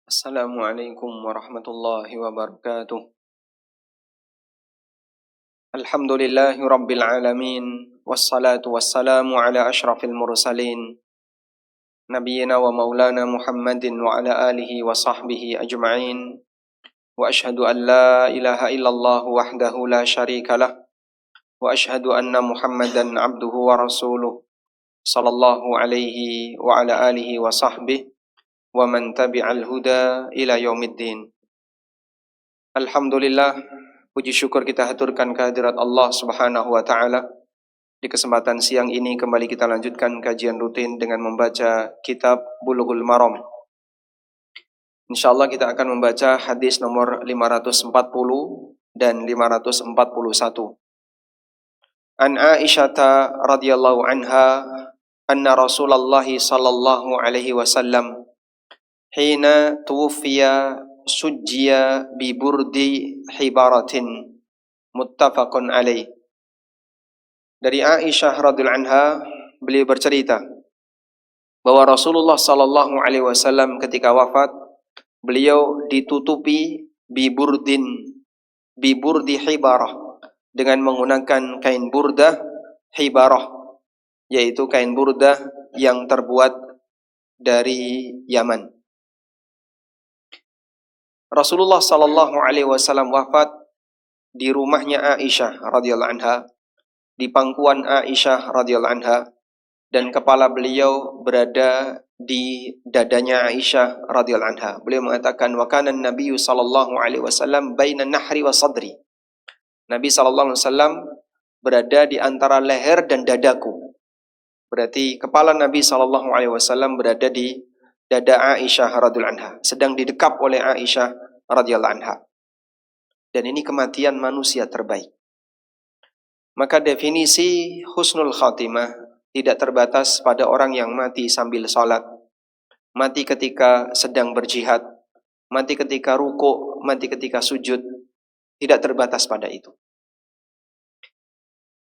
Assalamualaikum warahmatullahi wabarakatuh. Alhamdulillahi rabbil alamin. Wassalatu wassalamu ala ashrafil mursalin. Nabiyyina wa maulana Muhammadin wa ala alihi wa sahbihi ajma'in. Wa ashhadu an la ilaha illallah wahdahu la syarika lah. Wa ashhadu anna Muhammadan abduhu wa rasuluh. Sallallahu alaihi wa ala alihi wa sahbihi. Wa man tabi'al huda ila yaumiddin. Alhamdulillah, puji syukur kita haturkan kehadirat Allah Subhanahu wa taala. Di kesempatan siang ini kembali kita lanjutkan kajian rutin dengan membaca kitab Bulughul Maram. Insyaallah kita akan membaca hadis nomor 540 dan 541. An Aisyah radhiyallahu anha anna Rasulullah sallallahu alaihi wasallam hina tuwfiya sujjiya bi burdi hibaratin muttafaqun alaih. Dari Aisyah radhiyallahu anha, beliau bercerita bahwa Rasulullah sallallahu alaihi wasallam ketika wafat, beliau ditutupi bi burdi hibarah, dengan menggunakan kain burdah hibarah, yaitu kain burdah yang terbuat dari Yaman. Rasulullah sallallahu alaihi wasallam wafat di rumahnya Aisyah radhiyallahu anha, di pangkuan Aisyah radhiyallahu anha, dan kepala beliau berada di dadanya Aisyah radhiyallahu anha. Beliau mengatakan, wa kana an-nabiyyu sallallahu alaihi wasallam baina nahri wa sadri. Nabi sallallahu alaihi wasallam berada di antara leher dan dadaku. Berarti kepala Nabi sallallahu alaihi wasallam berada di dada Aisyah radhiyallahu anha, sedang didekap oleh Aisyah radhiyallahu anha. Dan ini kematian manusia terbaik. Maka definisi husnul khatimah tidak terbatas pada orang yang mati sambil salat, mati ketika sedang berjihad, mati ketika ruku', mati ketika sujud, tidak terbatas pada itu.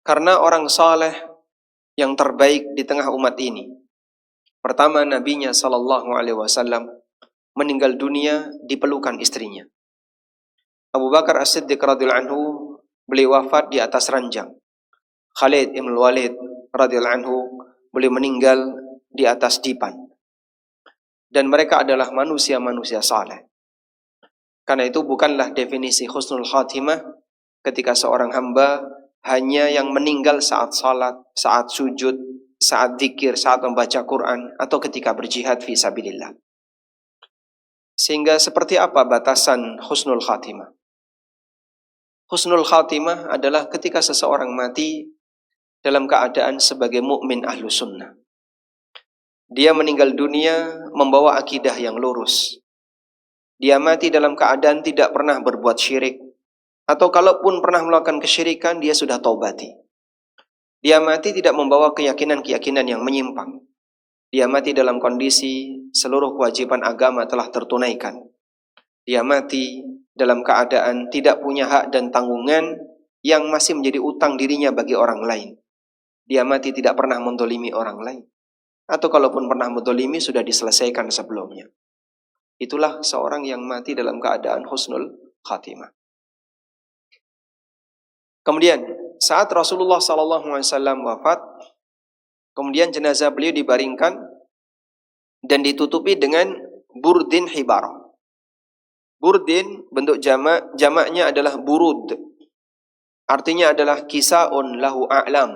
Karena orang saleh yang terbaik di tengah umat ini, pertama, nabinya sallallahu alaihi wasallam meninggal dunia di pelukan istrinya. Abu Bakar As-Siddiq radhiyallahu anhu, beliau wafat di atas ranjang. Khalid ibn Walid radhiyallahu anhu, beliau meninggal di atas dipan. Dan mereka adalah manusia-manusia saleh. Karena itu bukanlah definisi husnul khatimah ketika seorang hamba hanya yang meninggal saat salat, saat sujud, saat zikir, saat membaca Quran, atau ketika berjihad fi sabilillah. Sehingga seperti apa batasan husnul khatimah? Husnul khatimah adalah ketika seseorang mati dalam keadaan sebagai mukmin ahlu sunnah. Dia meninggal dunia membawa akidah yang lurus. Dia mati dalam keadaan tidak pernah berbuat syirik, atau kalaupun pernah melakukan kesyirikan, dia sudah taubati. Dia mati tidak membawa keyakinan-keyakinan yang menyimpang. Dia mati dalam kondisi seluruh kewajiban agama telah tertunaikan. Dia mati dalam keadaan tidak punya hak dan tanggungan yang masih menjadi utang dirinya bagi orang lain. Dia mati tidak pernah mendolimi orang lain. Atau kalaupun pernah mendolimi, sudah diselesaikan sebelumnya. Itulah seorang yang mati dalam keadaan husnul khatimah. Kemudian saat Rasulullah SAW wafat, kemudian jenazah beliau dibaringkan dan ditutupi dengan burdin hibarah. Burdin bentuk jamaknya adalah burud. Artinya adalah kisaun lahu a'lam.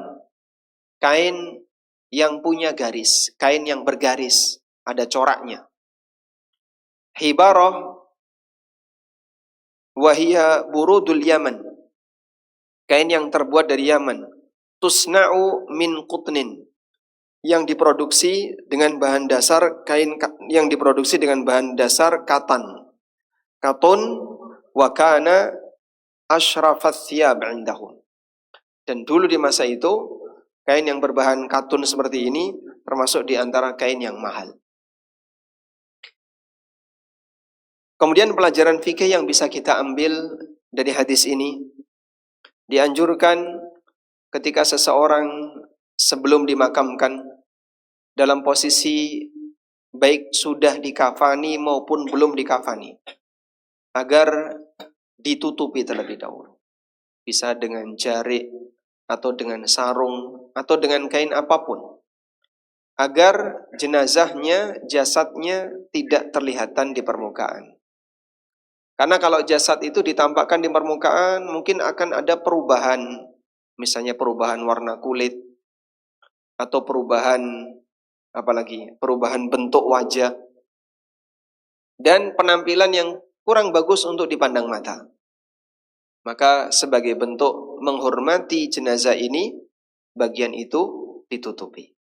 Kain yang punya garis, kain yang bergaris, ada coraknya. Hibarah wahia burudul Yaman. Kain yang terbuat dari Yaman. Tusna'u min qutnin. Yang diproduksi dengan bahan dasar yang diproduksi dengan bahan dasar katan. Katun wa kana asyrafats thiyab 'indahum. Dan dulu di masa itu, kain yang berbahan katun seperti ini termasuk di antara kain yang mahal. Kemudian pelajaran fikih yang bisa kita ambil dari hadis ini, dianjurkan ketika seseorang sebelum dimakamkan dalam posisi baik sudah dikafani maupun belum dikafani, agar ditutupi terlebih dahulu. Bisa dengan jarik, atau dengan sarung, atau dengan kain apapun, agar jenazahnya, jasadnya tidak terlihatan di permukaan. Karena kalau jasad itu ditampakkan di permukaan, mungkin akan ada perubahan, misalnya perubahan warna kulit, atau perubahan perubahan bentuk wajah, dan penampilan yang kurang bagus untuk dipandang mata. Maka sebagai bentuk menghormati jenazah ini, bagian itu ditutupi.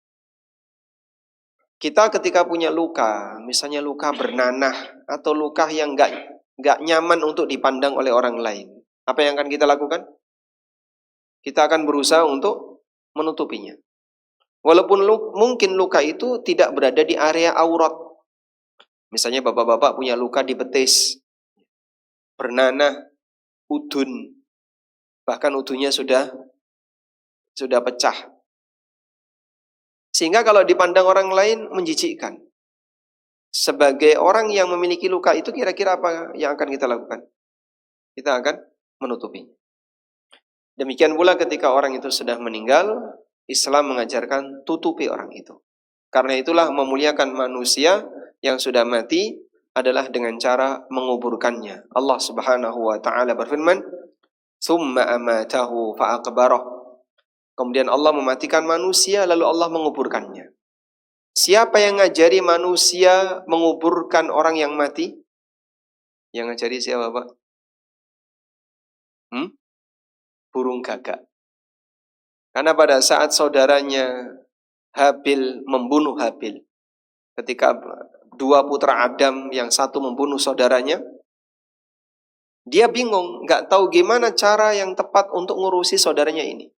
Kita ketika punya luka, misalnya luka bernanah atau luka yang nggak nyaman untuk dipandang oleh orang lain, apa yang akan kita lakukan? Kita akan berusaha untuk menutupinya. Walaupun mungkin luka itu tidak berada di area aurat. Misalnya bapak-bapak punya luka di betis, bernanah, udun, bahkan udunnya sudah pecah. Sehingga kalau dipandang orang lain menjijikkan. Sebagai orang yang memiliki luka itu, kira-kira apa yang akan kita lakukan? Kita akan menutupinya. Demikian pula ketika orang itu sudah meninggal, Islam mengajarkan tutupi orang itu. Karena itulah memuliakan manusia yang sudah mati adalah dengan cara menguburkannya. Allah Subhanahu wa taala berfirman, "Tsumma amatahu fa'aqbarah." Kemudian Allah mematikan manusia lalu Allah menguburkannya. Siapa yang ngajari manusia menguburkan orang yang mati? Yang ngajari siapa, Pak? Burung gagak. Karena pada saat saudaranya Habil membunuh Habil, ketika dua putra Adam yang satu membunuh saudaranya, dia bingung, nggak tahu gimana cara yang tepat untuk ngurusi saudaranya ini.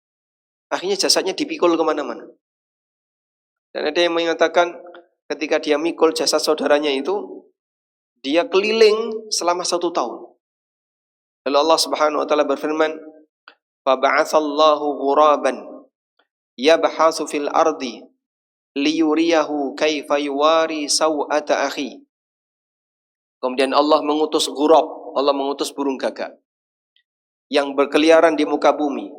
Akhirnya jasadnya dipikul kemana-mana. Dan ada yang mengatakan ketika dia mikul jasad saudaranya itu, dia keliling selama 1 tahun. Lalu Allah Subhanahu wa taala berfirman, "Faba'atsallahu ghuraban yabhasu fil ardi liyuriyahu kaifa yuwari saw'ata akhi." Kemudian Allah mengutus ghurab, Allah mengutus burung gagak yang berkeliaran di muka bumi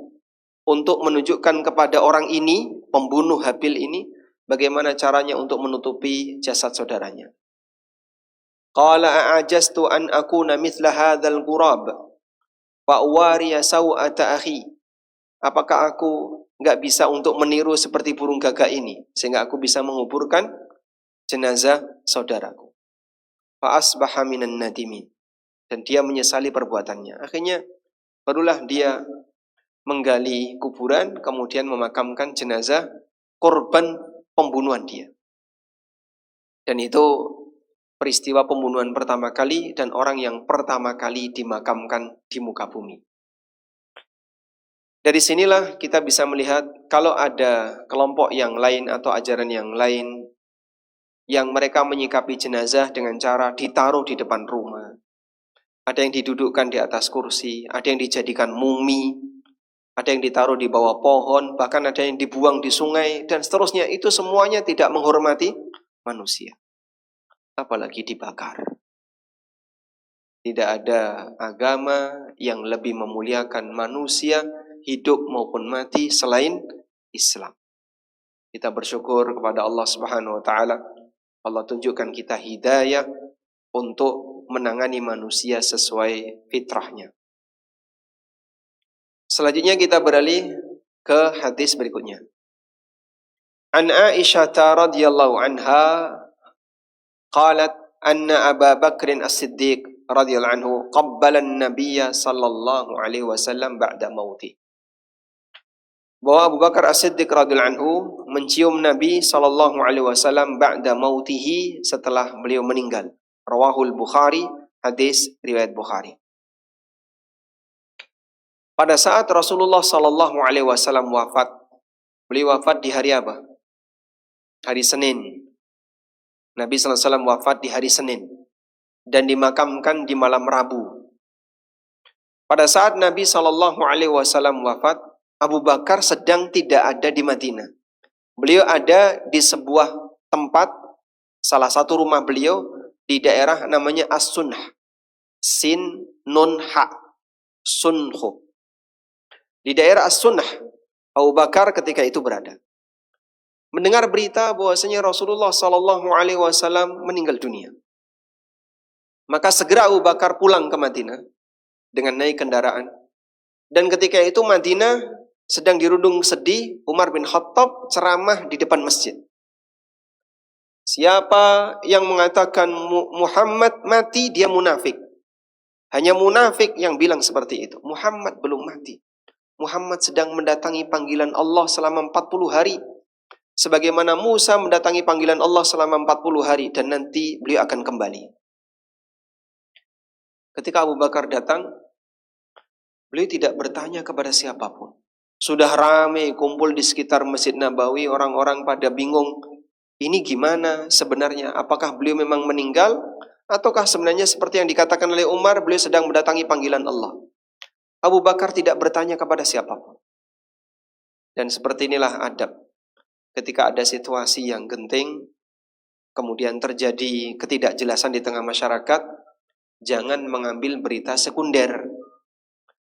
untuk menunjukkan kepada orang ini, pembunuh Habil ini, bagaimana caranya untuk menutupi jasad saudaranya. Qala a'ajastu an akuna mithla hadzal ghurab fa uwariya saw'ata akhi. Apakah aku enggak bisa untuk meniru seperti burung gagak ini sehingga aku bisa menguburkan jenazah saudaraku. Fa asbaha minan nadimin. Dan dia menyesali perbuatannya. Akhirnya barulah dia menggali kuburan kemudian memakamkan jenazah korban pembunuhan dia. Dan itu peristiwa pembunuhan pertama kali dan orang yang pertama kali dimakamkan di muka bumi. Dari sinilah kita bisa melihat kalau ada kelompok yang lain atau ajaran yang lain yang mereka menyikapi jenazah dengan cara ditaruh di depan rumah. Ada yang didudukkan di atas kursi, ada yang dijadikan mumi, ada yang ditaruh di bawah pohon, bahkan ada yang dibuang di sungai, dan seterusnya. Itu semuanya tidak menghormati manusia. Apalagi dibakar. Tidak ada agama yang lebih memuliakan manusia, hidup maupun mati, selain Islam. Kita bersyukur kepada Allah Subhanahu wa taala. Allah tunjukkan kita hidayah untuk menangani manusia sesuai fitrahnya. Selanjutnya kita beralih ke hadis berikutnya. An Aisyah radhiyallahu anha qalat anna Abu Bakr As-Siddiq radhiyallahu anhu qabbala an-nabiyya sallallahu alaihi wasallam ba'da mauti. Bahwa Abu Bakar As-Siddiq radhiyallahu anhu mencium Nabi sallallahu alaihi wasallam ba'da mautihi, setelah beliau meninggal. Rawahul Bukhari, hadis riwayat Bukhari. Pada saat Rasulullah sallallahu alaihi wasallam wafat, beliau wafat di hari apa? Hari Senin. Nabi sallallahu alaihi wasallam wafat di hari Senin dan dimakamkan di malam Rabu. Pada saat Nabi sallallahu alaihi wasallam wafat, Abu Bakar sedang tidak ada di Madinah. Beliau ada di sebuah tempat Salah satu rumah beliau di daerah namanya As-Sunh. Sin, Nun, Ha. Sunhu. Di daerah As-Sunnah, Abu Bakar ketika itu berada. Mendengar berita bahwasanya Rasulullah Sallallahu Alaihi Wasallam meninggal dunia. Maka segera Abu Bakar pulang ke Madinah dengan naik kendaraan. Dan ketika itu Madinah sedang dirundung sedih, Umar bin Khattab ceramah di depan masjid. Siapa yang mengatakan Muhammad mati, dia munafik. Hanya munafik yang bilang seperti itu. Muhammad belum mati. Muhammad sedang mendatangi panggilan Allah selama 40 hari. Sebagaimana Musa mendatangi panggilan Allah selama 40 hari. Dan nanti beliau akan kembali. Ketika Abu Bakar datang, beliau tidak bertanya kepada siapapun. Sudah ramai kumpul di sekitar Masjid Nabawi, orang-orang pada bingung. Ini gimana sebenarnya? Apakah beliau memang meninggal? Ataukah sebenarnya seperti yang dikatakan oleh Umar, beliau sedang mendatangi panggilan Allah? Abu Bakar tidak bertanya kepada siapapun. Dan seperti inilah adab. Ketika ada situasi yang genting, kemudian terjadi ketidakjelasan di tengah masyarakat, jangan mengambil berita sekunder.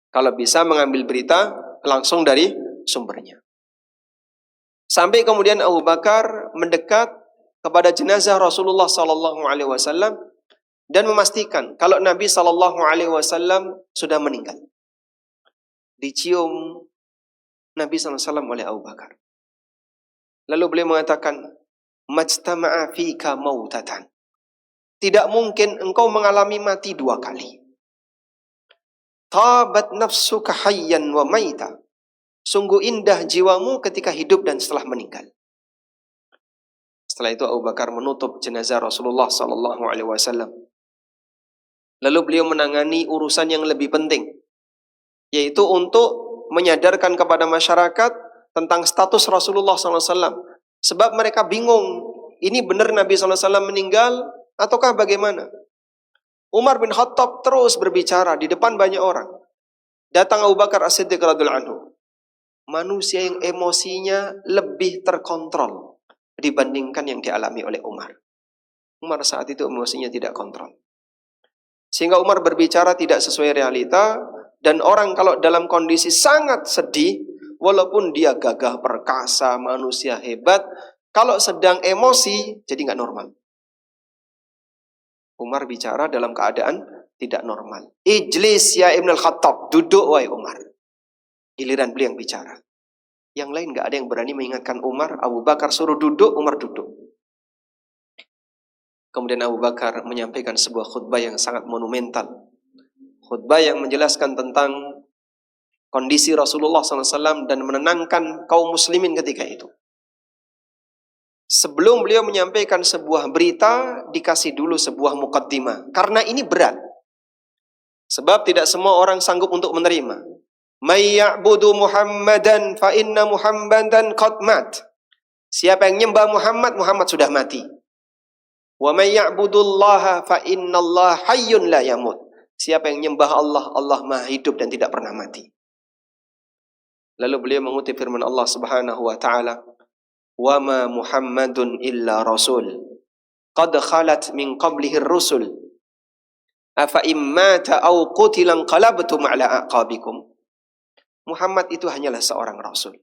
Kalau bisa mengambil berita langsung dari sumbernya. Sampai kemudian Abu Bakar mendekat kepada jenazah Rasulullah SAW dan memastikan kalau Nabi SAW sudah meninggal. Dicium Nabi SAW oleh Abu Bakar. Lalu beliau mengatakan, "Majtama'a fika mautatan." Tidak mungkin engkau mengalami mati 2 kali. Tabat nafsuka hayyan wa maita. Sungguh indah jiwamu ketika hidup dan setelah meninggal. Setelah itu Abu Bakar menutup jenazah Rasulullah SAW. Lalu beliau menangani urusan yang lebih penting, yaitu untuk menyadarkan kepada masyarakat tentang status Rasulullah SAW. Sebab mereka bingung, ini benar Nabi SAW meninggal ataukah bagaimana? Umar bin Khattab terus berbicara di depan banyak orang. Datang Abu Bakar As-Siddiq radhiyallahu anhu. Manusia yang emosinya lebih terkontrol dibandingkan yang dialami oleh Umar. Umar saat itu emosinya tidak kontrol. Sehingga Umar berbicara tidak sesuai realita. Dan orang kalau dalam kondisi sangat sedih, walaupun dia gagah perkasa, manusia hebat, kalau sedang emosi, jadi nggak normal. Umar bicara dalam keadaan tidak normal. Ijlis ya Ibn al-Khattab, duduk wahai Umar. Giliran beliau yang bicara. Yang lain nggak ada yang berani mengingatkan Umar. Abu Bakar suruh duduk, Umar duduk. Kemudian Abu Bakar menyampaikan sebuah khutbah yang sangat monumental. Khutbah yang menjelaskan tentang kondisi Rasulullah SAW dan menenangkan kaum muslimin ketika itu. Sebelum beliau menyampaikan sebuah berita, dikasih dulu sebuah muqaddimah. Karena ini berat. Sebab tidak semua orang sanggup untuk menerima. May ya'budu Muhammadan fa inna Muhammadan qad mat. Siapa yang nyembah Muhammad, Muhammad sudah mati. Wa may ya'budullaha fa innallaha hayyun la yamut. Siapa yang nyembah Allah, Allah Maha hidup dan tidak pernah mati. Lalu beliau mengutip firman Allah Subhanahu wa taala, "Wa ma Muhammadun illa rasul. Qad khalat min qablihi ar-rusul. Afa immata aw qutila qalabtum ala aqabikum." Muhammad itu hanyalah seorang rasul.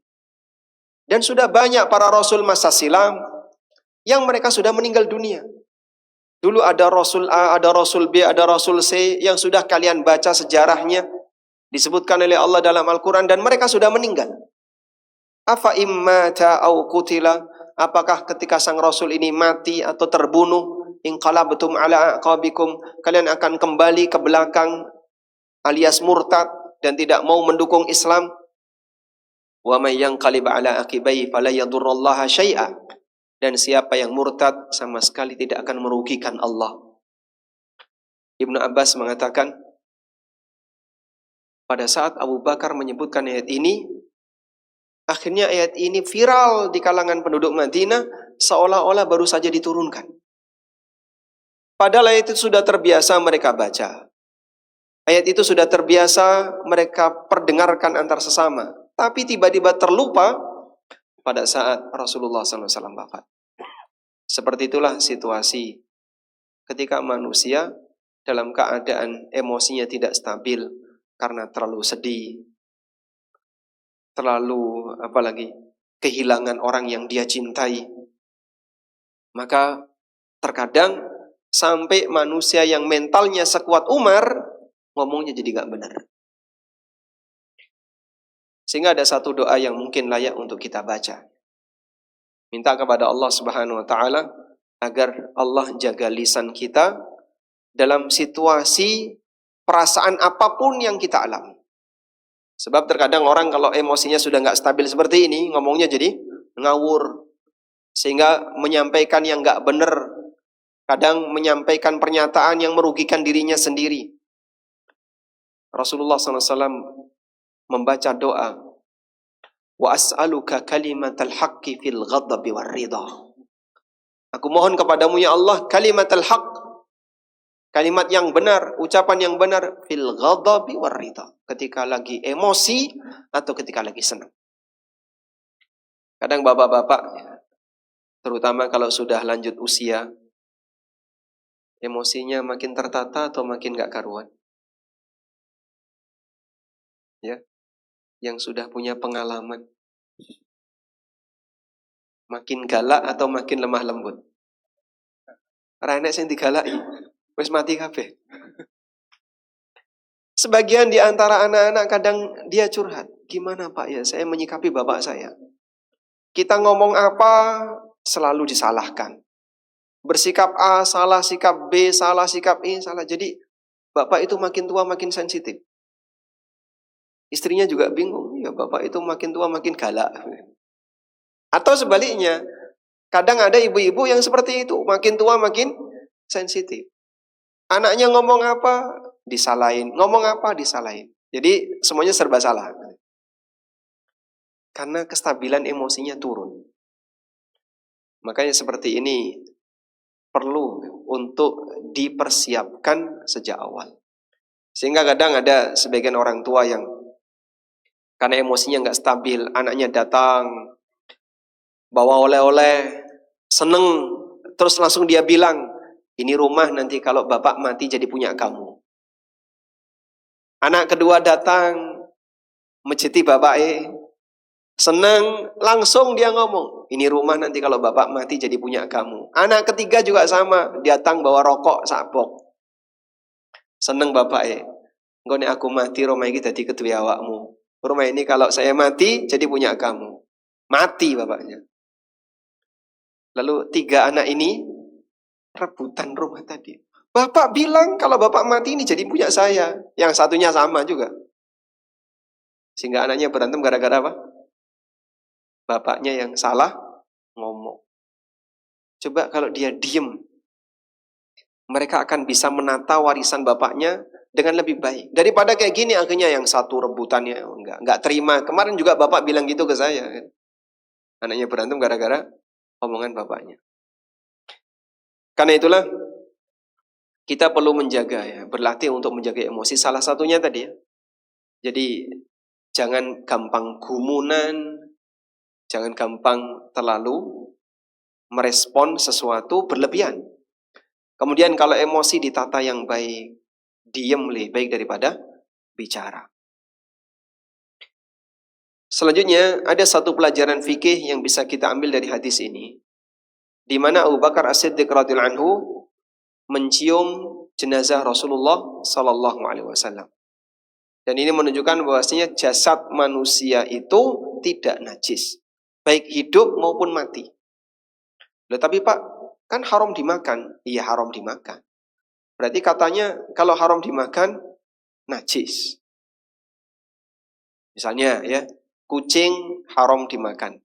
Dan sudah banyak para rasul masa silam yang mereka sudah meninggal dunia. Dulu ada Rasul A, ada Rasul B, ada Rasul C yang sudah kalian baca sejarahnya. Disebutkan oleh Allah dalam Al-Quran dan mereka sudah meninggal. Afa immata au qutila. Apakah ketika sang Rasul ini mati atau terbunuh, inqalabtum ala aqabikum, kalian akan kembali ke belakang alias murtad dan tidak mau mendukung Islam? Wa may yanqalib ala aqibai fala yadurrullaha syai'a. Dan siapa yang murtad sama sekali tidak akan merugikan Allah. Ibnu Abbas mengatakan, pada saat Abu Bakar menyebutkan ayat ini, akhirnya ayat ini viral di kalangan penduduk Madinah, seolah-olah baru saja diturunkan. Padahal ayat itu sudah terbiasa mereka baca. Ayat itu sudah terbiasa mereka perdengarkan antar sesama. Tapi tiba-tiba terlupa pada saat Rasulullah SAW wafat. Seperti itulah situasi ketika manusia dalam keadaan emosinya tidak stabil karena terlalu sedih, terlalu apalagi kehilangan orang yang dia cintai. Maka terkadang sampai manusia yang mentalnya sekuat Umar ngomongnya jadi gak benar. Sehingga ada satu doa yang mungkin layak untuk kita baca. Minta kepada Allah Subhanahu wa taala agar Allah jaga lisan kita dalam situasi perasaan apapun yang kita alami. Sebab terkadang orang kalau emosinya sudah gak stabil seperti ini, ngomongnya jadi ngawur. Sehingga menyampaikan yang gak benar. Kadang menyampaikan pernyataan yang merugikan dirinya sendiri. Rasulullah SAW membaca doa, wa as'aluka kalimatal haqqi fil ghadabi war ridha. Aku mohon kepadamu ya Allah kalimatal haqq, kalimat yang benar, ucapan yang benar fil ghadabi war ridha, ketika lagi emosi atau ketika lagi senang. Kadang bapak-bapak, terutama kalau sudah lanjut usia, emosinya makin tertata atau makin gak karuan. Ya, yang sudah punya pengalaman, makin galak atau makin lemah lembut? Renek sing digalaki, wis mati kabeh. Sebagian di antara anak-anak kadang dia curhat, gimana Pak ya saya menyikapi bapak saya. Kita ngomong apa selalu disalahkan. Bersikap A salah, sikap B salah, sikap E salah. Jadi bapak itu makin tua makin sensitif. Istrinya juga bingung, ya bapak itu makin tua makin galak. Atau sebaliknya, kadang ada ibu-ibu yang seperti itu, makin tua makin sensitif. Anaknya ngomong apa, disalahin. Ngomong apa, disalahin. Jadi semuanya serba salah. Karena kestabilan emosinya turun. Makanya seperti ini perlu untuk dipersiapkan sejak awal. Sehingga kadang ada sebagian orang tua yang karena emosinya nggak stabil, anaknya datang, bawa oleh-oleh, seneng, terus langsung dia bilang, ini rumah nanti kalau bapak mati jadi punya kamu. Anak kedua datang, mejeti bapak seneng, langsung dia ngomong, ini rumah nanti kalau bapak mati jadi punya kamu. Anak ketiga juga sama, datang bawa rokok, sabok. Seneng bapak engko nek aku mati rumah ini jadi ketua awakmu. Rumah ini kalau saya mati jadi punya kamu. Mati bapaknya. Lalu tiga anak ini rebutan rumah tadi. Bapak bilang kalau bapak mati ini jadi punya saya. Yang satunya sama juga. Sehingga anaknya berantem gara-gara apa? Bapaknya yang salah ngomong. Coba kalau dia diem, mereka akan bisa menata warisan bapaknya dengan lebih baik. Daripada kayak gini akhirnya yang satu rebutannya enggak terima. Kemarin juga bapak bilang gitu ke saya. Anaknya berantem gara-gara omongan bapaknya. Karena itulah kita perlu menjaga ya, berlatih untuk menjaga emosi. Salah satunya tadi ya. Jadi jangan gampang gumunan, jangan gampang terlalu merespon sesuatu berlebihan. Kemudian kalau emosi ditata yang baik, diam lebih baik daripada bicara. Selanjutnya ada satu pelajaran fikih yang bisa kita ambil dari hadis ini, di mana Abu Bakar As-Siddiq radhiyallahu anhu mencium jenazah Rasulullah sallallahu alaihi wasallam. Dan ini menunjukkan bahwasanya jasad manusia itu tidak najis, baik hidup maupun mati. Loh, tapi Pak, kan haram dimakan. Iya, haram dimakan. Berarti katanya kalau haram dimakan najis. Misalnya ya, kucing haram dimakan.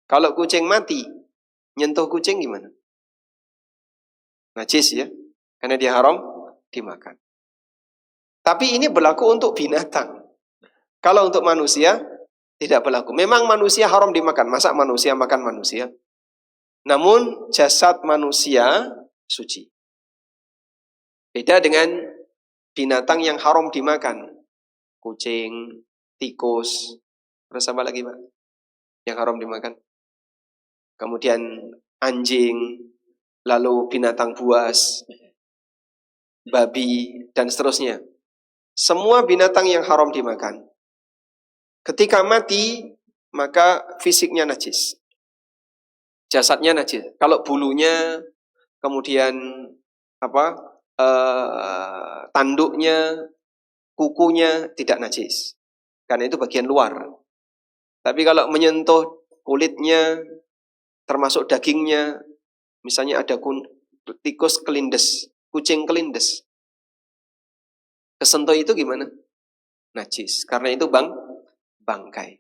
Kalau kucing mati, nyentuh kucing gimana? Najis ya, karena dia haram dimakan. Tapi ini berlaku untuk binatang. Kalau untuk manusia tidak berlaku. Memang manusia haram dimakan. Masa manusia makan manusia? Namun jasad manusia suci. Beda dengan binatang yang haram dimakan. Kucing, tikus, terus apa lagi Pak? Yang haram dimakan. Kemudian anjing, lalu binatang buas, babi, dan seterusnya. Semua binatang yang haram dimakan. Ketika mati, maka fisiknya najis. Jasadnya najis. Kalau bulunya, kemudian tanduknya, kukunya tidak najis. Karena itu bagian luar. Tapi kalau menyentuh kulitnya, termasuk dagingnya, misalnya ada tikus kelindes, kucing kelindes, kesentuh itu gimana? Najis. Karena itu bangkai.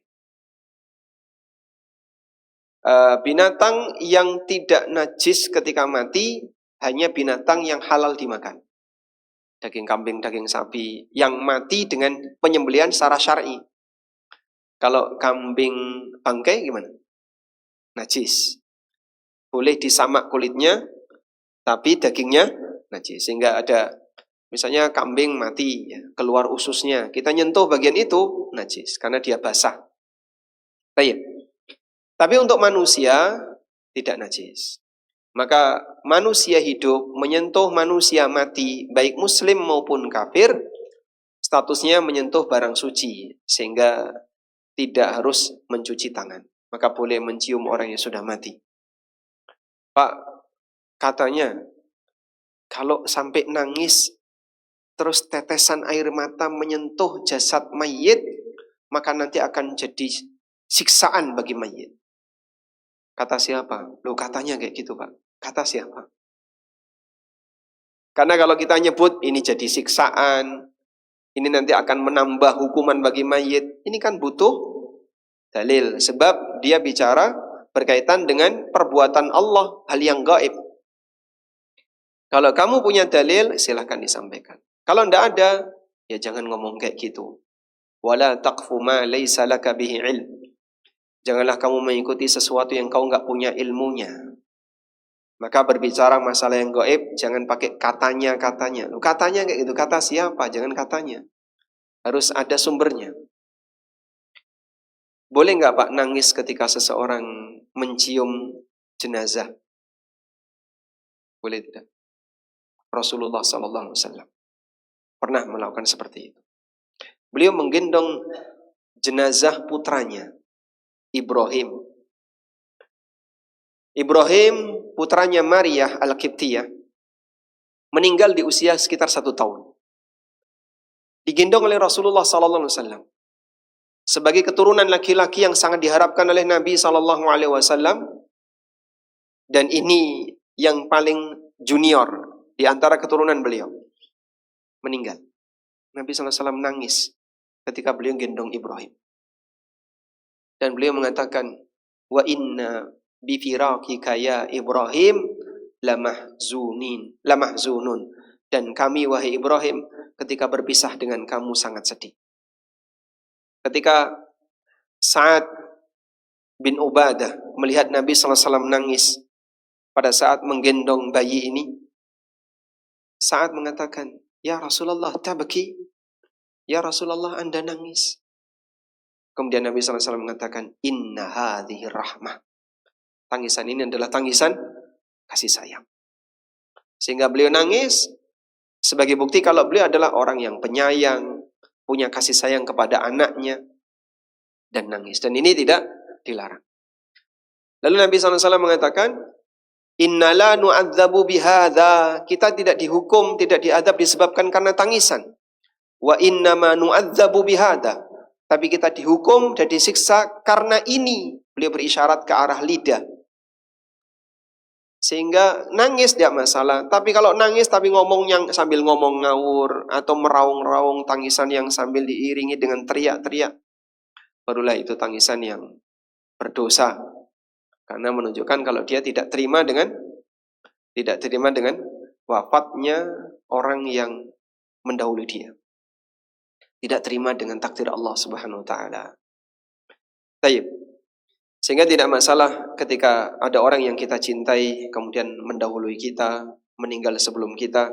Binatang yang tidak najis ketika mati hanya binatang yang halal dimakan. Daging kambing, daging sapi yang mati dengan penyembelihan secara syar'i. Kalau kambing bangkai gimana? Najis. Boleh disamak kulitnya, tapi dagingnya najis. Sehingga ada misalnya kambing mati, ya, keluar ususnya. Kita nyentuh bagian itu najis karena dia basah. Baik. Tapi untuk manusia tidak najis. Maka manusia hidup menyentuh manusia mati, baik muslim maupun kafir, statusnya menyentuh barang suci, sehingga tidak harus mencuci tangan. Maka boleh mencium orang yang sudah mati. Pak, katanya kalau sampai nangis, terus tetesan air mata menyentuh jasad mayit, maka nanti akan jadi siksaan bagi mayit. Kata siapa? Loh, katanya kayak gitu, Pak. Kata siapa? Karena kalau kita nyebut ini jadi siksaan, ini nanti akan menambah hukuman bagi mayit, ini kan butuh dalil. Sebab dia bicara berkaitan dengan perbuatan Allah, hal yang gaib. Kalau kamu punya dalil, silahkan disampaikan. Kalau tidak ada, ya jangan ngomong kayak gitu. Wala taqfu ma laysa laka bihi ilm. Janganlah kamu mengikuti sesuatu yang kau nggak punya ilmunya. Maka berbicara masalah yang gaib, jangan pakai katanya. Katanya kayak gitu, kata siapa? Jangan katanya. Harus ada sumbernya. Boleh nggak Pak nangis ketika seseorang mencium jenazah? Boleh tidak? Rasulullah SAW pernah melakukan seperti itu. Beliau menggendong jenazah putranya, Ibrahim. Ibrahim, putranya Maryah Al-Qibtiyah, meninggal di usia sekitar 1 tahun. Digendong oleh Rasulullah SAW sebagai keturunan laki-laki yang sangat diharapkan oleh Nabi SAW, dan ini yang paling junior di antara keturunan beliau, meninggal. Nabi SAW nangis ketika beliau gendong Ibrahim. Dan beliau mengatakan, wa inna bifiraqika ya Ibrahim lamahzunun. Dan kami wahai Ibrahim ketika berpisah dengan kamu sangat sedih. Ketika Sa'ad bin Ubadah melihat Nabi SAW nangis pada saat menggendong bayi ini, Sa'ad mengatakan, ya Rasulullah tabki, ya Rasulullah Anda nangis. Kemudian Nabi SAW mengatakan, inna hadhihi rahmah. Tangisan ini adalah tangisan kasih sayang. Sehingga beliau nangis sebagai bukti kalau beliau adalah orang yang penyayang, punya kasih sayang kepada anaknya, dan nangis. Dan ini tidak dilarang. Lalu Nabi SAW mengatakan, inna la nu'adzabu bihadza. Kita tidak dihukum, tidak diadab disebabkan karena tangisan. Wa inna ma nu'adzabu bihadza. Tapi kita dihukum dan disiksa karena ini. Beliau berisyarat ke arah lidah. Sehingga nangis tidak masalah. Tapi kalau nangis tapi ngomong yang sambil ngomong ngawur, atau meraung-raung tangisan yang sambil diiringi dengan teriak-teriak, barulah itu tangisan yang berdosa. Karena menunjukkan kalau dia tidak terima dengan wafatnya orang yang mendahului dia. Tidak terima dengan takdir Allah Subhanahu wa taala. Baik. Sehingga tidak masalah ketika ada orang yang kita cintai kemudian mendahului kita, meninggal sebelum kita,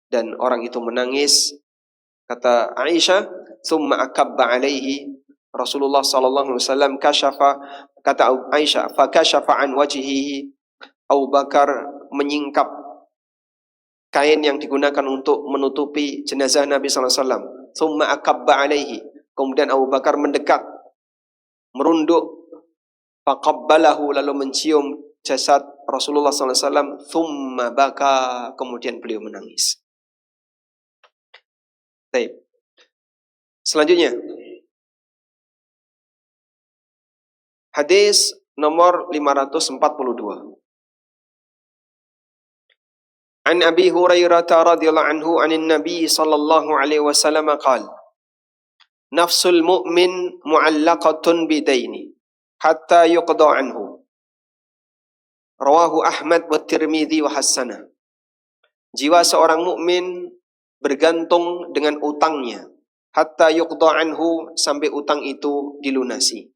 dan orang itu menangis. Kata Aisyah, "Tsumma akabba alaihi." Rasulullah sallallahu alaihi wasallam kashafa, kata Aisyah, "Fa kashafa an wajhihi." Abu Bakar menyingkap kain yang digunakan untuk menutupi jenazah Nabi sallallahu alaihi wasallam. Tsumma akabba alaihi. Kemudian Abu Bakar mendekat, merunduk, faqabbalahu, lalu mencium jasad Rasulullah sallallahu alaihi wasallam. Tsumma baka, kemudian beliau menangis. Baik. Selanjutnya, hadis nomor 542. An Abi Hurairah radhiyallahu anhu anin Nabi sallallahu alaihi wasallam qala: Nafsul mu'min mu'allaqatun bidaini hatta yuqda anhu. Rawahu Ahmad wa Tirmidzi wa hasanah. Jiwa seorang mukmin bergantung dengan utangnya hatta yuqda anhu, sampai utang itu dilunasi.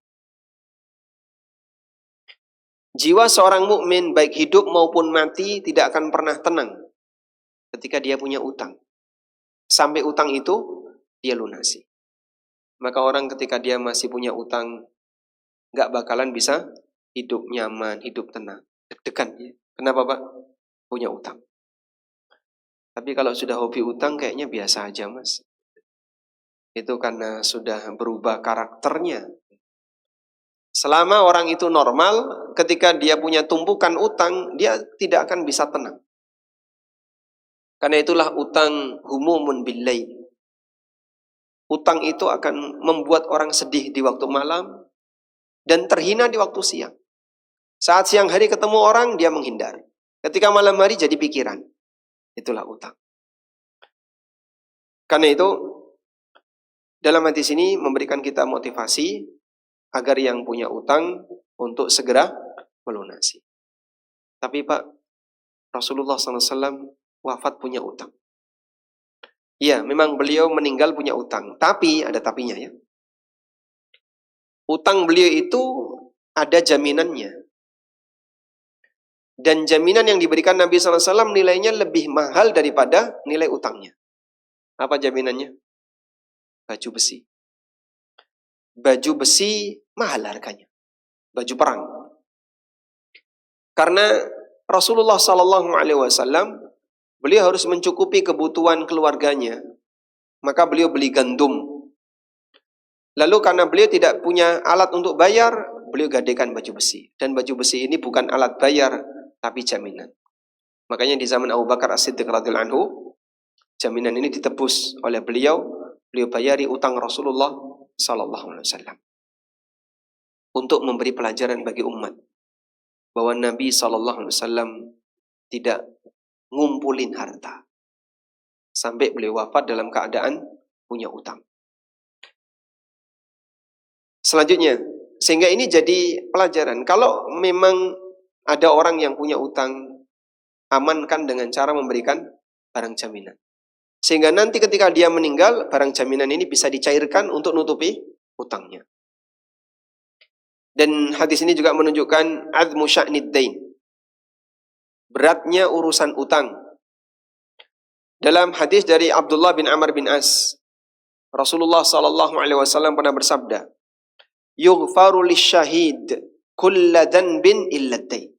Jiwa seorang mukmin baik hidup maupun mati tidak akan pernah tenang ketika dia punya utang. Sampai utang itu dia lunasi. Maka orang ketika dia masih punya utang nggak bakalan bisa hidup nyaman, hidup tenang. Deg-degan ya. Kenapa Pak? Punya utang. Tapi kalau sudah hobi utang kayaknya biasa aja Mas. Itu karena sudah berubah karakternya. Selama orang itu normal, ketika dia punya tumpukan utang, dia tidak akan bisa tenang. Karena itulah utang humumun billail. Utang itu akan membuat orang sedih di waktu malam dan terhina di waktu siang. Saat siang hari ketemu orang, dia menghindar. Ketika malam hari jadi pikiran. Itulah utang. Karena itu, dalam hadis ini memberikan kita motivasi agar yang punya utang untuk segera melunasi. Tapi Pak, Rasulullah SAW wafat punya utang. Iya, memang beliau meninggal punya utang. Tapi, ada tapinya ya. Utang beliau itu ada jaminannya. Dan jaminan yang diberikan Nabi SAW nilainya lebih mahal daripada nilai utangnya. Apa jaminannya? Baju besi. Baju besi mahal harganya. Baju perang. Karena Rasulullah SAW, beliau harus mencukupi kebutuhan keluarganya. Maka beliau beli gandum. Lalu karena beliau tidak punya alat untuk bayar, beliau gadekan baju besi. Dan baju besi ini bukan alat bayar, tapi jaminan. Makanya di zaman Abu Bakar As-Siddiq radhiyallahu anhu, jaminan ini ditebus oleh beliau. Beliau bayari utang Rasulullah SAW. Untuk memberi pelajaran bagi umat bahwa Nabi SAW tidak ngumpulin harta sampai beliau wafat dalam keadaan punya utang. Selanjutnya, sehingga ini jadi pelajaran. Kalau memang ada orang yang punya utang, amankan dengan cara memberikan barang jaminan. Sehingga nanti ketika dia meninggal, barang jaminan ini bisa dicairkan untuk nutupi utangnya. Dan hadis ini juga menunjukkan azmu sya'nid dain. Beratnya urusan utang. Dalam hadis dari Abdullah bin Amr bin As, Rasulullah SAW pernah bersabda, "Yughfaru lisyahid kulla dhanbin illa ad-dain."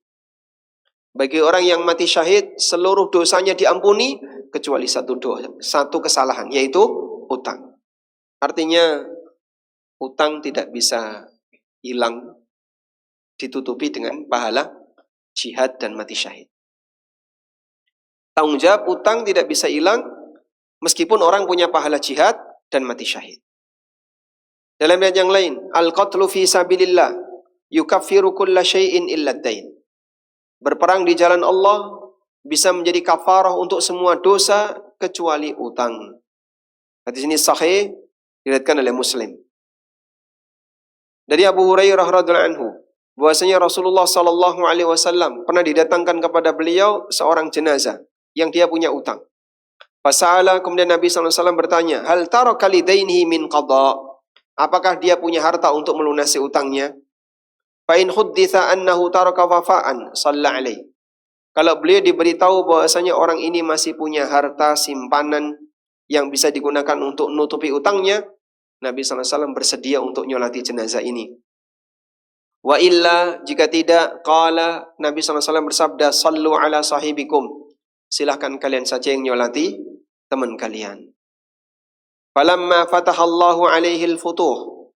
Bagi orang yang mati syahid, seluruh dosanya diampuni kecuali satu kesalahan, yaitu utang. Artinya utang tidak bisa hilang, ditutupi dengan pahala jihad dan mati syahid. Tanggung jawab utang tidak bisa hilang meskipun orang punya pahala jihad dan mati syahid. Dalam ayat yang lain, al-qatlu fi sabilillah yukaffiru kulla syai'in illa ad-dain. Berperang di jalan Allah bisa menjadi kafarah untuk semua dosa kecuali utang. Hadis ini sahih, diriwayatkan oleh Muslim. Dari Abu Hurairah radhiyallahu anhu, bahwasanya Rasulullah SAW pernah didatangkan kepada beliau seorang jenazah yang dia punya utang. Fasa'ala, kemudian Nabi SAW bertanya, hal taraka lidainihi min qada? Apakah dia punya harta untuk melunasi utangnya? Fa in hudditha annahu taraka wafa'an shalla alaihi. Kalau beliau diberitahu bahwasanya orang ini masih punya harta simpanan yang bisa digunakan untuk nutupi utangnya, Nabi SAW bersedia untuk nyolati jenazah ini. Wa illa, jika tidak, qala, Nabi SAW bersabda, sallu ala sahibikum. Silahkan kalian saja yang nyolati teman kalian. Falamma fatahallahu alaihi al-futuh.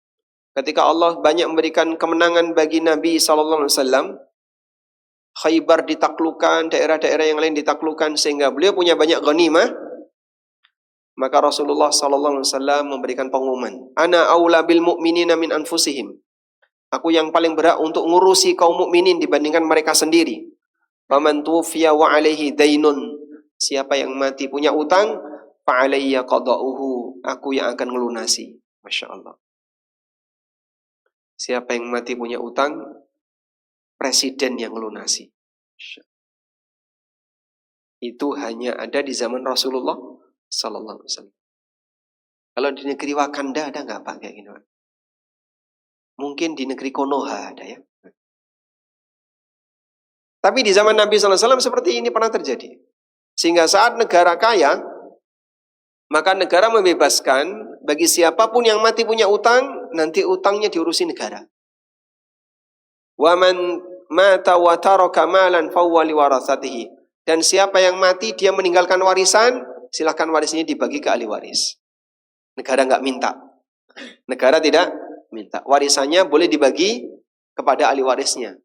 Ketika Allah banyak memberikan kemenangan bagi Nabi SAW, Khaybar ditaklukkan, daerah-daerah yang lain ditaklukkan, sehingga beliau punya banyak ghanimah, maka Rasulullah SAW memberikan pengumuman, ana aula bil mu'minina min anfusihim. Aku yang paling berhak untuk ngurusi kaum mukminin dibandingkan mereka sendiri. Faman tufiya wa alaihi dainun. Siapa yang mati punya utang, fa alayya qada'uhu. Aku yang akan melunasi. Masya Allah. Siapa yang mati punya utang, presiden yang melunasi. Itu hanya ada di zaman Rasulullah Sallallahu Alaihi Wasallam. Kalau di negeri Wakanda ada nggak Pak kayak gini Pak? Mungkin di negeri Konoha ada ya. Tapi di zaman Nabi Sallallahu Alaihi Wasallam seperti ini pernah terjadi. Sehingga saat negara kaya, maka negara membebaskan bagi siapapun yang mati punya utang, nanti utangnya diurusi negara. Wa man mata wa taraka malan fawwa li warathatihi. Dan siapa yang mati dia meninggalkan warisan, silakan warisnya dibagi ke ahli waris. Negara nggak minta. Negara tidak minta. Warisannya boleh dibagi kepada ahli warisnya.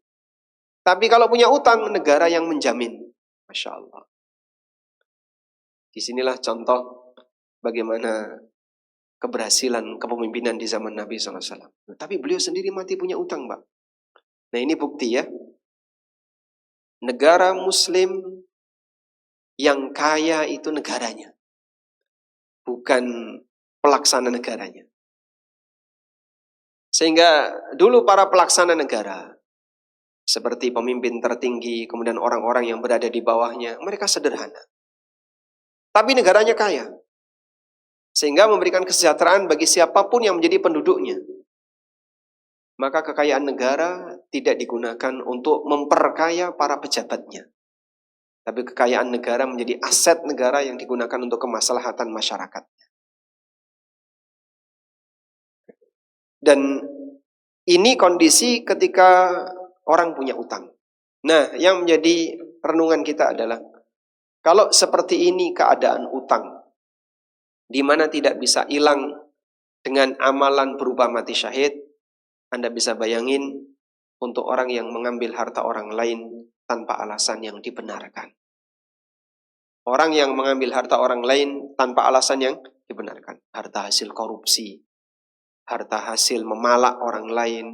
Tapi kalau punya utang, negara yang menjamin. Masya Allah. Disinilah contoh bagaimana keberhasilan kepemimpinan di zaman Nabi SAW. Tapi beliau sendiri mati punya utang, Pak. Nah ini bukti ya. Negara Muslim yang kaya itu negaranya. Bukan pelaksana negaranya. Sehingga dulu para pelaksana negara, seperti pemimpin tertinggi, kemudian orang-orang yang berada di bawahnya, mereka sederhana. Tapi negaranya kaya. Sehingga memberikan kesejahteraan bagi siapapun yang menjadi penduduknya. Maka kekayaan negara tidak digunakan untuk memperkaya para pejabatnya. Tapi kekayaan negara menjadi aset negara yang digunakan untuk kemaslahatan masyarakatnya. Dan ini kondisi ketika orang punya utang. Nah, yang menjadi renungan kita adalah, kalau seperti ini keadaan utang, di mana tidak bisa hilang dengan amalan berupa mati syahid, Anda bisa bayangin untuk orang yang mengambil harta orang lain tanpa alasan yang dibenarkan. Orang yang mengambil harta orang lain tanpa alasan yang dibenarkan. Harta hasil korupsi, harta hasil memalak orang lain,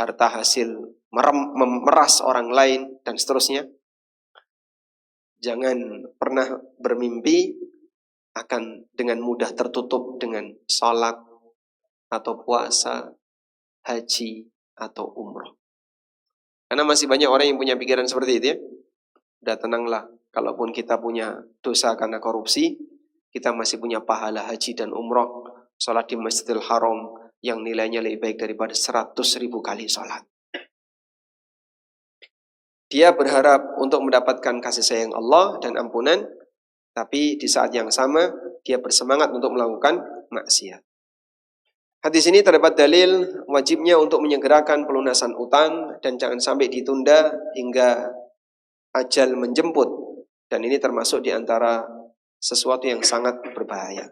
harta hasil memeras orang lain, dan seterusnya. Jangan pernah bermimpi akan dengan mudah tertutup dengan salat atau puasa, haji atau umroh. Karena masih banyak orang yang punya pikiran seperti itu ya. Udah tenanglah, kalaupun kita punya dosa karena korupsi, kita masih punya pahala haji dan umroh, salat di Masjidil Haram yang nilainya lebih baik daripada 100.000 kali salat. Dia berharap untuk mendapatkan kasih sayang Allah dan ampunan, tapi di saat yang sama dia bersemangat untuk melakukan maksiat. Hadis ini terdapat dalil wajibnya untuk menyegerakan pelunasan utang dan jangan sampai ditunda hingga ajal menjemput. Dan ini termasuk di antara sesuatu yang sangat berbahaya.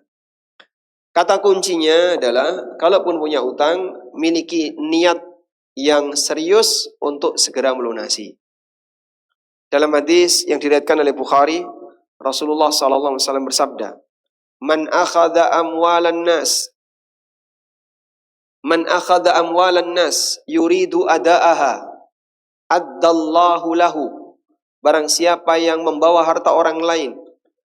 Kata kuncinya adalah, kalaupun punya utang, miliki niat yang serius untuk segera melunasi. Dalam hadis yang diriwayatkan oleh Bukhari, Rasulullah SAW bersabda, Man akhadha amwalan nas yuridu ada'aha addallahu lahu. Barang siapa yang membawa harta orang lain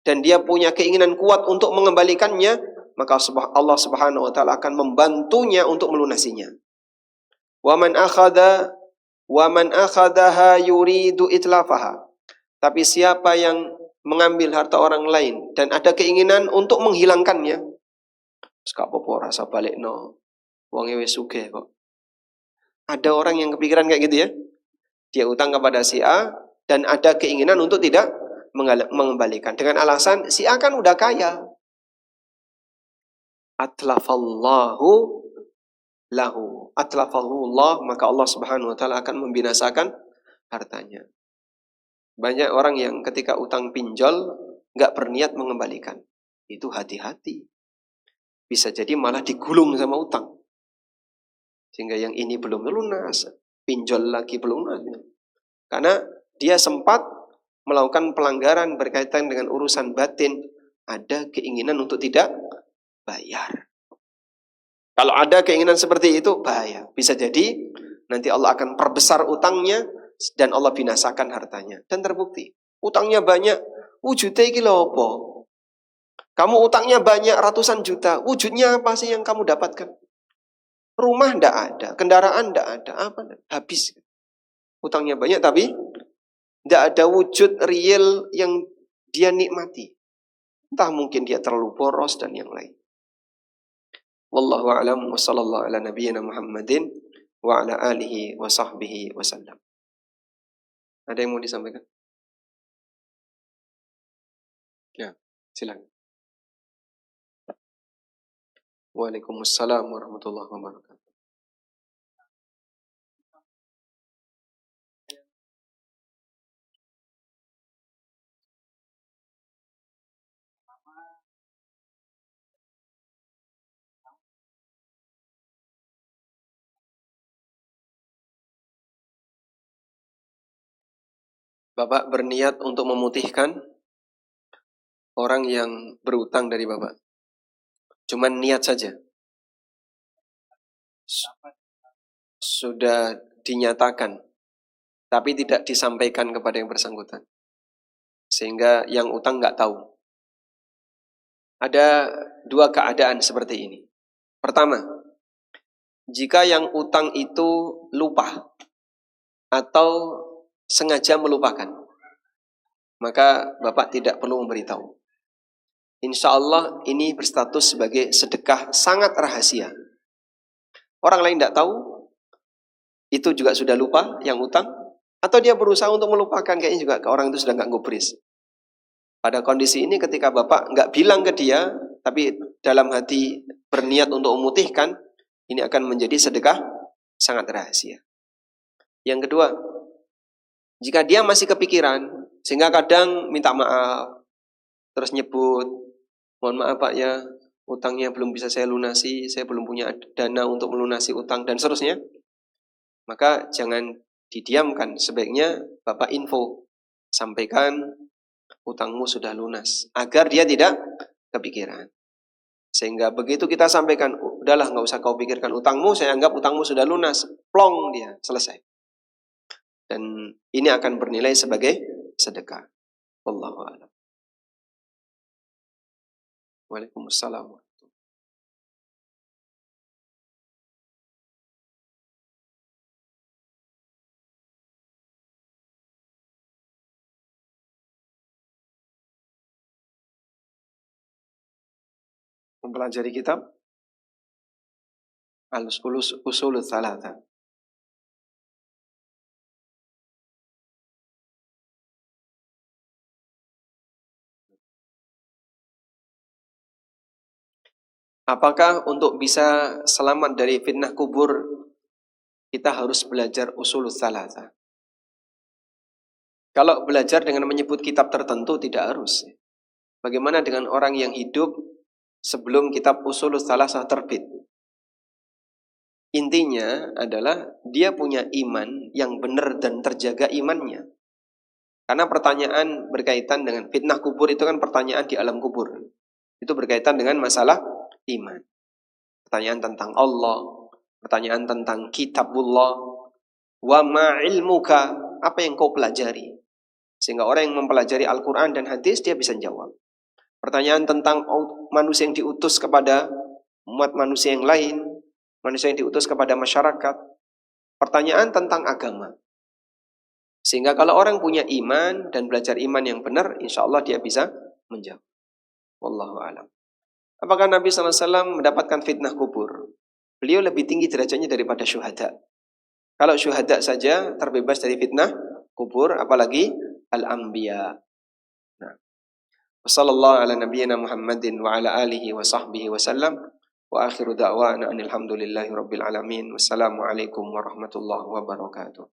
dan dia punya keinginan kuat untuk mengembalikannya, maka Allah Subhanahu wa taala akan membantunya untuk melunasinya. Wa man akhadaha yuridu itlafaha. Tapi siapa yang mengambil harta orang lain dan ada keinginan untuk menghilangkannya, gak apa-apa rasa balikno, wong wis sugih kok. Ada orang yang kepikiran kayak gitu ya. Dia utang kepada si A dan ada keinginan untuk tidak mengembalikan dengan alasan si A kan udah kaya. Atlafallahu lahu atlafahullah, maka Allah Subhanahu wa taala akan membinasakan hartanya. Banyak orang yang ketika utang pinjol nggak berniat mengembalikan. Itu hati-hati. Bisa jadi malah digulung sama utang. Sehingga yang ini belum lunas, pinjol lagi belum lunas. Karena dia sempat melakukan pelanggaran berkaitan dengan urusan batin, ada keinginan untuk tidak bayar. Kalau ada keinginan seperti itu, bahaya. Bisa jadi nanti Allah akan perbesar utangnya dan Allah binasakan hartanya. Dan terbukti, utangnya banyak, wujudnya iki lho apa? Kamu utangnya banyak ratusan juta, wujudnya apa sih yang kamu dapatkan? Rumah ndak ada, kendaraan ndak ada, apa? Habis. Utangnya banyak tapi ndak ada wujud real yang dia nikmati. Entah mungkin dia terlalu boros dan yang lain. Wallahu a'lam wa sallallahu ala nabiyyina Muhammadin wa ala alihi wa sahbihi wasallam. Ada yang mau disampaikan? Ya, silakan. Waalaikumsalam warahmatullahi wabarakatuh. Bapak berniat untuk memutihkan orang yang berutang dari Bapak. Cuman niat saja. Sudah dinyatakan, tapi tidak disampaikan kepada yang bersangkutan. Sehingga yang utang nggak tahu. Ada dua keadaan seperti ini. Pertama, jika yang utang itu lupa atau sengaja melupakan, maka Bapak tidak perlu memberitahu. Insya Allah ini berstatus sebagai sedekah sangat rahasia. Orang lain tidak tahu, itu juga sudah lupa yang utang, atau dia berusaha untuk melupakan, kayaknya juga orang itu sudah nggak ngubris. Pada kondisi ini ketika Bapak nggak bilang ke dia, tapi dalam hati berniat untuk memutihkan, ini akan menjadi sedekah sangat rahasia. Yang kedua, jika dia masih kepikiran, sehingga kadang minta maaf, terus nyebut, mohon maaf Pak ya, utangnya belum bisa saya lunasi, saya belum punya dana untuk melunasi utang, dan seterusnya, maka jangan didiamkan, sebaiknya Bapak info, sampaikan utangmu sudah lunas, agar dia tidak kepikiran. Sehingga begitu kita sampaikan, udahlah nggak usah kau pikirkan utangmu, saya anggap utangmu sudah lunas, plong dia, selesai. Dan ini akan bernilai sebagai sedekah. Wallahu a'lam. Waalaikumsalam. Mempelajari kitab Al-Usul Tsalatsa. Apakah untuk bisa selamat dari fitnah kubur kita harus belajar usul tsalatsa? Kalau belajar dengan menyebut kitab tertentu tidak harus. Bagaimana dengan orang yang hidup sebelum kitab usul tsalatsa terbit? Intinya adalah dia punya iman yang benar dan terjaga imannya. Karena pertanyaan berkaitan dengan fitnah kubur itu kan pertanyaan di alam kubur. Itu berkaitan dengan masalah iman. Pertanyaan tentang Allah, pertanyaan tentang kitabullah, wa ma ilmuka, apa yang kau pelajari. Sehingga orang yang mempelajari Al-Quran dan hadis dia bisa jawab. Pertanyaan tentang manusia yang diutus kepada umat manusia yang lain, manusia yang diutus kepada masyarakat. Pertanyaan tentang agama. Sehingga kalau orang punya iman dan belajar iman yang benar, insya Allah dia bisa menjawab. Wallahu a'lam. Apakah Nabi SAW mendapatkan fitnah kubur? Beliau lebih tinggi derajatnya daripada syuhada. Kalau syuhada saja terbebas dari fitnah kubur, apalagi al-anbiya. Nah, sallallahu ala nabiyyina Muhammadin wa ala alihi wa sahbihi wasallam. Wa akhiru da'wana anil hamdulillahi rabbil alamin. Wassalamualaikum warahmatullahi wabarakatuh.